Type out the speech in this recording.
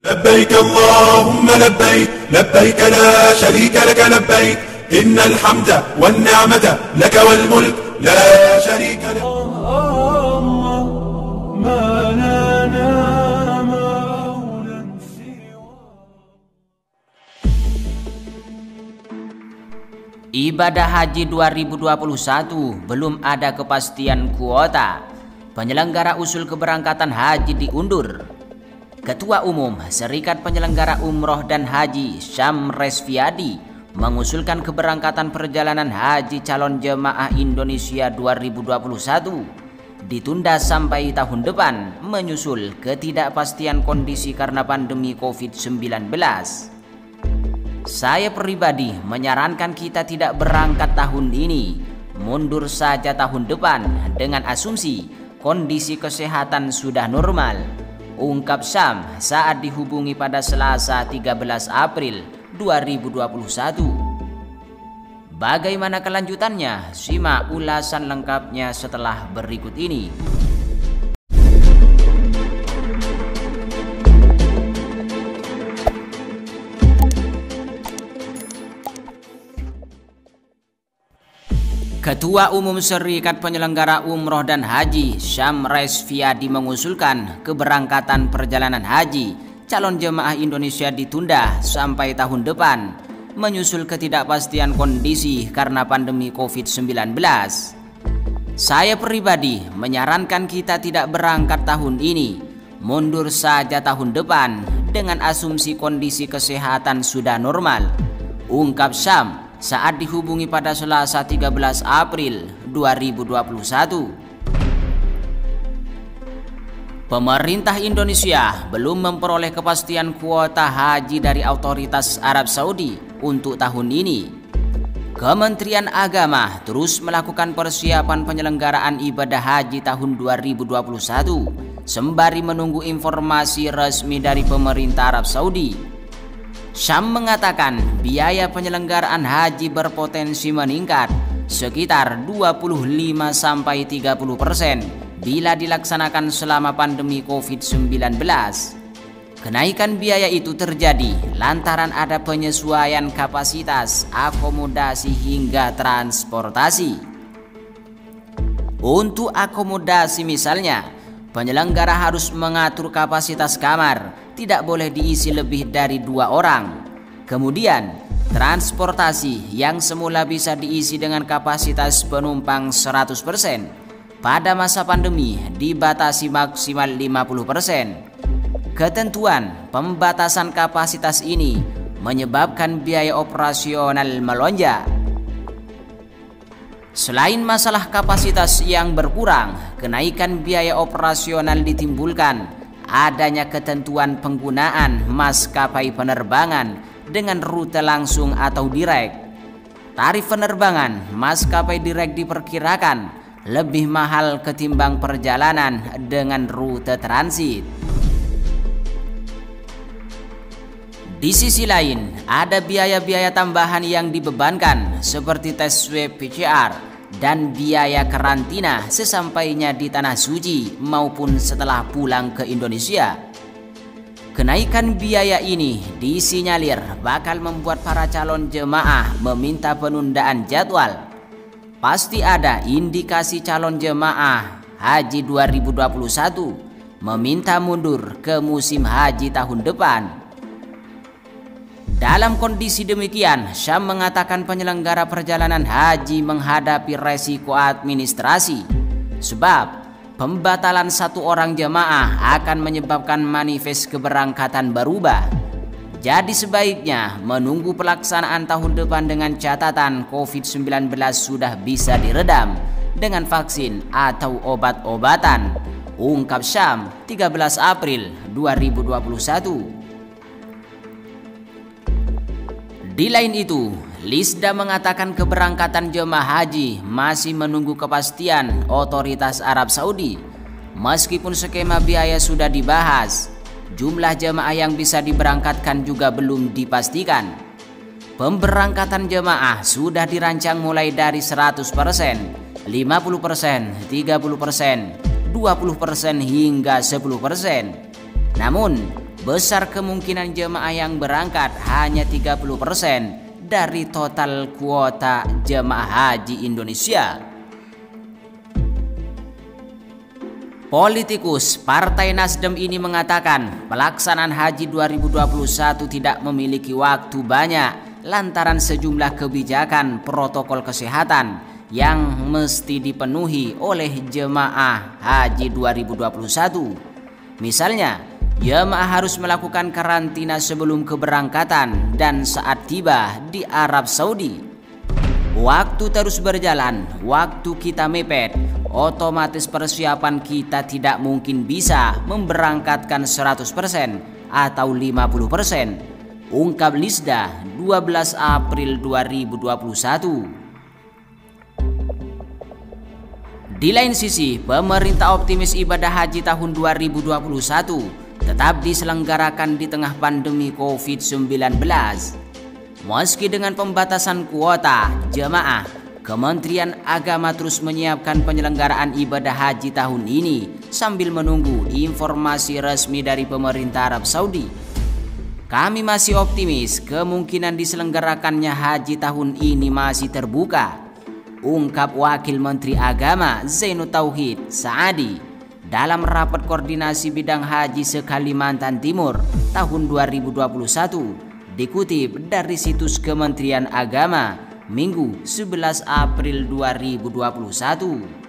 لبيك اللهم لبيك لبيك لا شريك لك لبيك إن الحمد والنعمة لك والملك لا شريك لك ما لنا مولى سوى. Ibadah Haji 2021 belum ada kepastian kuota. Penyelenggara usul keberangkatan haji diundur. Ketua Umum Serikat Penyelenggara Umroh dan Haji Syam Resviadi mengusulkan keberangkatan perjalanan haji calon jemaah Indonesia 2021 ditunda sampai tahun depan menyusul ketidakpastian kondisi karena pandemi COVID-19. Saya pribadi menyarankan kita tidak berangkat tahun ini, mundur saja tahun depan dengan asumsi kondisi kesehatan sudah normal, ungkap Syam saat dihubungi pada Selasa 13 April 2021. Bagaimana kelanjutannya? Simak ulasan lengkapnya setelah berikut ini. Ketua Umum Serikat Penyelenggara Umroh dan Haji Syam Resviadi mengusulkan keberangkatan perjalanan haji calon jemaah Indonesia ditunda sampai tahun depan menyusul ketidakpastian kondisi karena pandemi COVID-19. Saya pribadi menyarankan kita tidak berangkat tahun ini, mundur saja tahun depan dengan asumsi kondisi kesehatan sudah normal, ungkap Syam saat dihubungi pada Selasa 13 April 2021. Pemerintah Indonesia belum memperoleh kepastian kuota haji dari otoritas Arab Saudi untuk tahun ini. Kementerian Agama terus melakukan persiapan penyelenggaraan ibadah haji tahun 2021 sembari menunggu informasi resmi dari pemerintah Arab Saudi. Syam mengatakan biaya penyelenggaraan haji berpotensi meningkat sekitar 25-30% bila dilaksanakan selama pandemi COVID-19. Kenaikan biaya itu terjadi lantaran ada penyesuaian kapasitas, akomodasi hingga transportasi. Untuk akomodasi misalnya, penyelenggara harus mengatur kapasitas kamar, tidak boleh diisi lebih dari 2 orang. Kemudian, transportasi yang semula bisa diisi dengan kapasitas penumpang 100%, pada masa pandemi dibatasi maksimal 50%. Ketentuan pembatasan kapasitas ini menyebabkan biaya operasional melonjak. Selain masalah kapasitas yang berkurang, kenaikan biaya operasional ditimbulkan adanya ketentuan penggunaan maskapai penerbangan dengan rute langsung atau direct. Tarif penerbangan maskapai direct diperkirakan lebih mahal ketimbang perjalanan dengan rute transit. Di sisi lain, ada biaya-biaya tambahan yang dibebankan seperti tes swab PCR dan biaya karantina sesampainya di Tanah Suci maupun setelah pulang ke Indonesia. Kenaikan biaya ini disinyalir bakal membuat para calon jemaah meminta penundaan jadwal. Pasti ada indikasi calon jemaah haji 2021 meminta mundur ke musim haji tahun depan. Dalam kondisi demikian, Syam mengatakan penyelenggara perjalanan haji menghadapi resiko administrasi, sebab pembatalan 1 orang jemaah akan menyebabkan manifest keberangkatan berubah. Jadi sebaiknya menunggu pelaksanaan tahun depan dengan catatan COVID-19 sudah bisa diredam dengan vaksin atau obat-obatan, ungkap Syam 13 April 2021. Di lain itu, Lisda mengatakan keberangkatan jemaah haji masih menunggu kepastian otoritas Arab Saudi. Meskipun skema biaya sudah dibahas, jumlah jemaah yang bisa diberangkatkan juga belum dipastikan. Pemberangkatan jemaah sudah dirancang mulai dari 100%, 50%, 30%, 20% hingga 10%. Namun, besar kemungkinan jemaah yang berangkat hanya 30% dari total kuota jemaah haji Indonesia. Politikus Partai Nasdem ini mengatakan pelaksanaan haji 2021 tidak memiliki waktu banyak lantaran sejumlah kebijakan protokol kesehatan yang mesti dipenuhi oleh jemaah haji 2021. Misalnya, jemaah harus melakukan karantina sebelum keberangkatan dan saat tiba di Arab Saudi. Waktu terus berjalan, waktu kita mepet, otomatis persiapan kita tidak mungkin bisa memberangkatkan 100% atau 50%, ungkap Lisda 12 April 2021. Di lain sisi, pemerintah optimis ibadah haji tahun 2021 tetap diselenggarakan di tengah pandemi COVID-19. Meski dengan pembatasan kuota jemaah, Kementerian Agama terus menyiapkan penyelenggaraan ibadah haji tahun ini sambil menunggu informasi resmi dari pemerintah Arab Saudi. Kami masih optimis kemungkinan diselenggarakannya haji tahun ini masih terbuka, ungkap Wakil Menteri Agama Zainud Tauhid Saadi dalam rapat koordinasi bidang haji se-Kalimantan Timur tahun 2021, dikutip dari situs Kementerian Agama Minggu 11 April 2021.